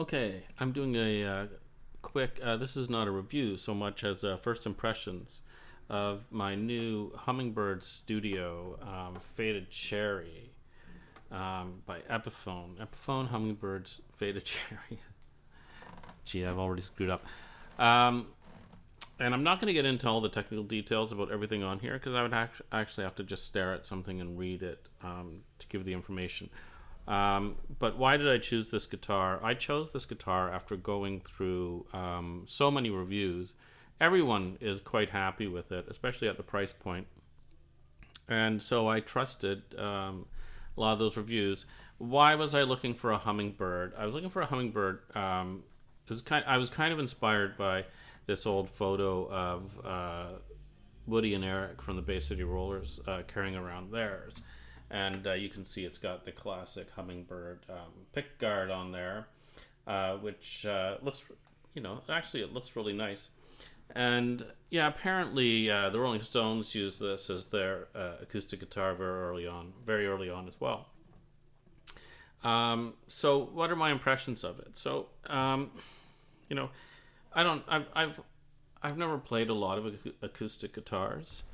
Okay, I'm doing a quick. This is not a review so much as first impressions of my new Hummingbird Studio Faded Cherry by Epiphone. Epiphone Hummingbirds Faded Cherry. Gee, I've already screwed up. Um, and I'm not going to get into all the technical details about everything on here because I would actually have to just stare at something and read it to give the information. But why did I choose this guitar? I chose this guitar after going through so many reviews. Everyone is quite happy with it, especially at the price point. And so I trusted a lot of those reviews. Why was I looking for a hummingbird? I was looking for a hummingbird. I was kind of inspired by this old photo of Woody and Eric from the Bay City Rollers carrying around theirs. And you can see it's got the classic hummingbird pick guard on there, which looks, actually it looks really nice. And yeah, apparently the Rolling Stones used this as their acoustic guitar very early on as well. So what are my impressions of it? So, you know, I don't, I've never played a lot of acoustic guitars.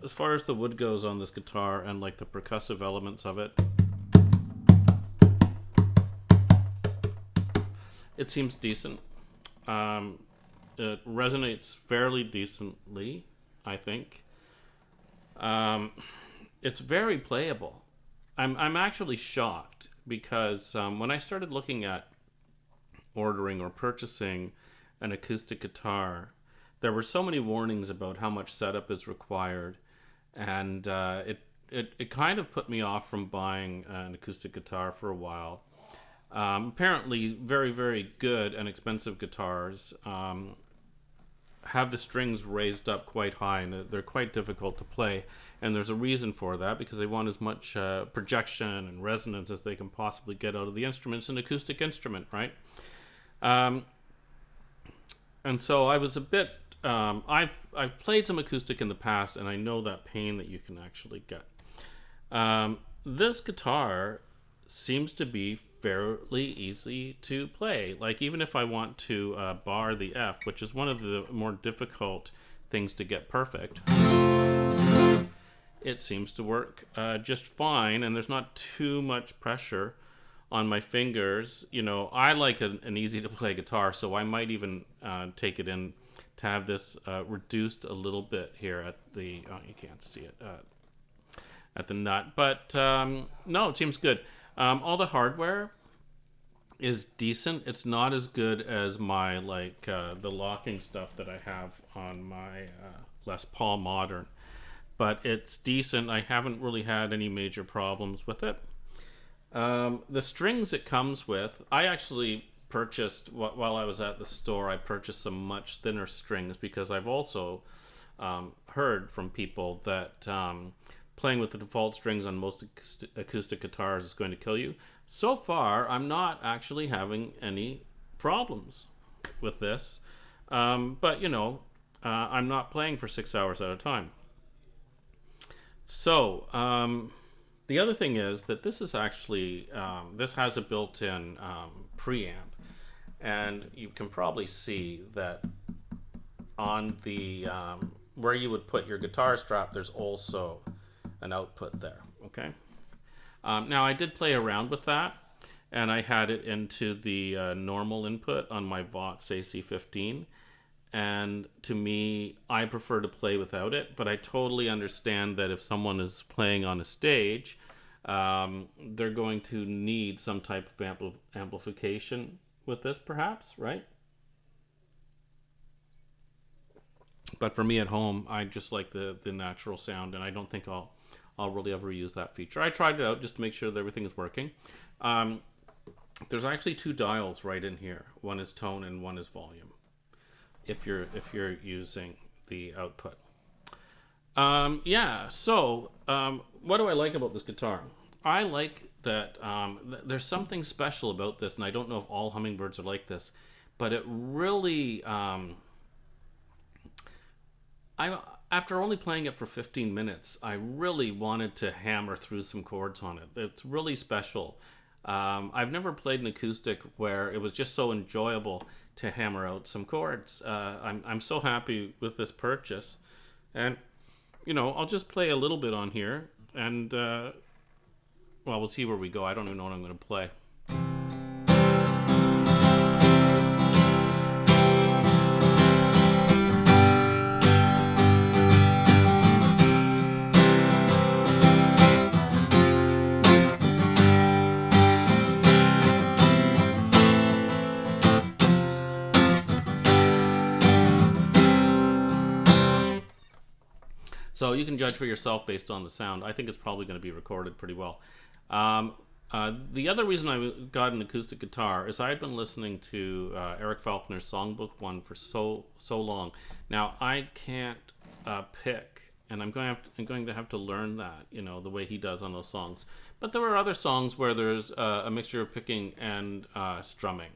As far as the wood goes on this guitar and like the percussive elements of it, it seems decent. It resonates fairly decently, I think. It's very playable. I'm actually shocked because when I started looking at ordering or purchasing an acoustic guitar, there were so many warnings about how much setup is required, and it kind of put me off from buying an acoustic guitar for a while. Apparently, very, very good and expensive guitars have the strings raised up quite high, and they're quite difficult to play. And there's a reason for that, because they want as much projection and resonance as they can possibly get out of the instrument. It's an acoustic instrument, right? And so I was a bit. I've played some acoustic in the past, and I know that pain that you can actually get. This guitar seems to be fairly easy to play. Like, even if I want to bar the F, which is one of the more difficult things to get perfect, it seems to work just fine, and there's not too much pressure on my fingers. I like an easy to play guitar, so I might even take it in to have this reduced a little bit here at the, you can't see it, at the nut, but no, it seems good. All the hardware is decent. It's not as good as my the locking stuff that I have on my Les Paul Modern, but it's decent. I haven't really had any major problems with it. The strings it comes with, I actually purchased while I was at the store. I purchased some much thinner strings because I've also heard from people that playing with the default strings on most acoustic guitars is going to kill you. So far, I'm not actually having any problems with this. But I'm not playing for 6 hours at a time. So the other thing is that this is actually this has a built-in preamp, and you can probably see that on the where you would put your guitar strap, there's also an output there. Okay. Now I did play around with that, and I had it into the normal input on my Vox AC15. And to me, I prefer to play without it, but I totally understand that if someone is playing on a stage, they're going to need some type of amplification with this, perhaps, right? But for me at home, I just like the natural sound, and I don't think I'll really ever use that feature. I tried it out just to make sure that everything is working. There's actually two dials right in here. One is tone and one is volume, if you're using the output. So what do I like about this guitar? I like that there's something special about this, and I don't know if all hummingbirds are like this, but it really after only playing it for 15 minutes, I really wanted to hammer through some chords on it. It's really special. I've never played an acoustic where it was just so enjoyable to hammer out some chords. I'm so happy with this purchase, and I'll just play a little bit on here, and we'll see where we go. I don't even know what I'm going to play. So you can judge for yourself based on the sound. I think it's probably going to be recorded pretty well. The other reason I got an acoustic guitar is I had been listening to Eric Faulkner's Songbook 1 for so long. Now I can't pick, and I'm going to have to learn that, the way he does on those songs. But there are other songs where there's a mixture of picking and strumming.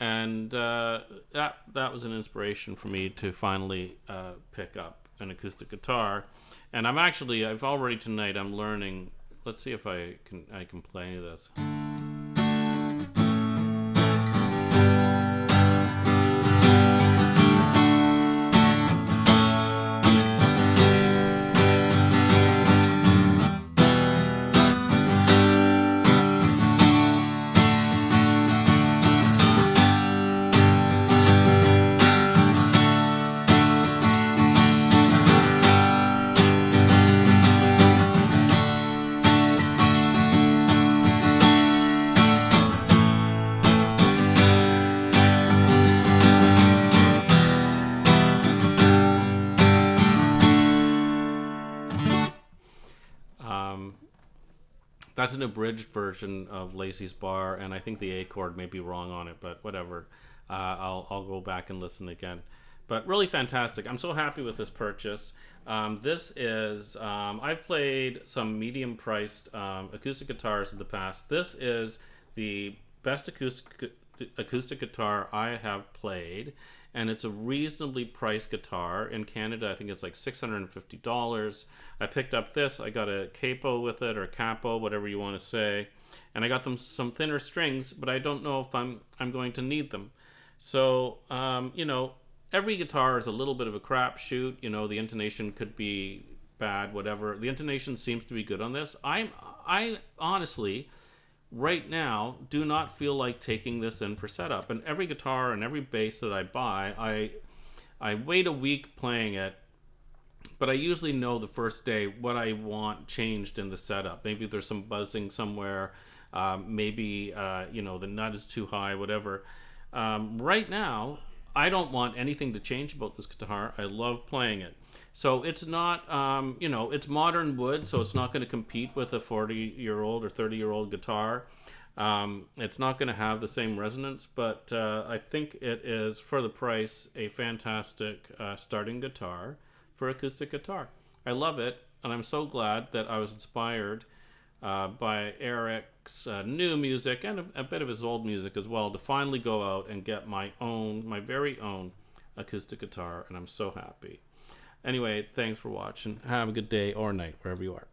And that was an inspiration for me to finally pick up an acoustic guitar. And I've already tonight I'm learning. Let's see if I can play this. That's an abridged version of Lacey's Bar, and I think the A chord may be wrong on it, but whatever. I'll go back and listen again. But really fantastic. I'm so happy with this purchase. This is, I've played some medium-priced acoustic guitars in the past. This is the best acoustic guitar I have played, and it's a reasonably priced guitar. In Canada, I think it's like $650. I picked up this. I got a capo with it, or capo, whatever you want to say, and I got them some thinner strings, but I don't know if I'm going to need them. So every guitar is a little bit of a crapshoot. The intonation could be bad, whatever. The intonation seems to be good on this. I honestly, right now, do not feel like taking this in for setup. And every guitar and every bass that I buy, I wait a week playing it, but I usually know the first day what I want changed in the setup. Maybe there's some buzzing somewhere. Maybe the nut is too high, whatever. Right now, I don't want anything to change about this guitar. I love playing it. So it's not, it's modern wood, so it's not going to compete with a 40-year-old or 30-year-old guitar. It's not going to have the same resonance, but I think it is, for the price, a fantastic starting guitar for acoustic guitar. I love it, and I'm so glad that I was inspired by Eric's new music and a bit of his old music as well to finally go out and get my very own acoustic guitar, and I'm so happy. Anyway, thanks for watching. Have a good day or night, wherever you are.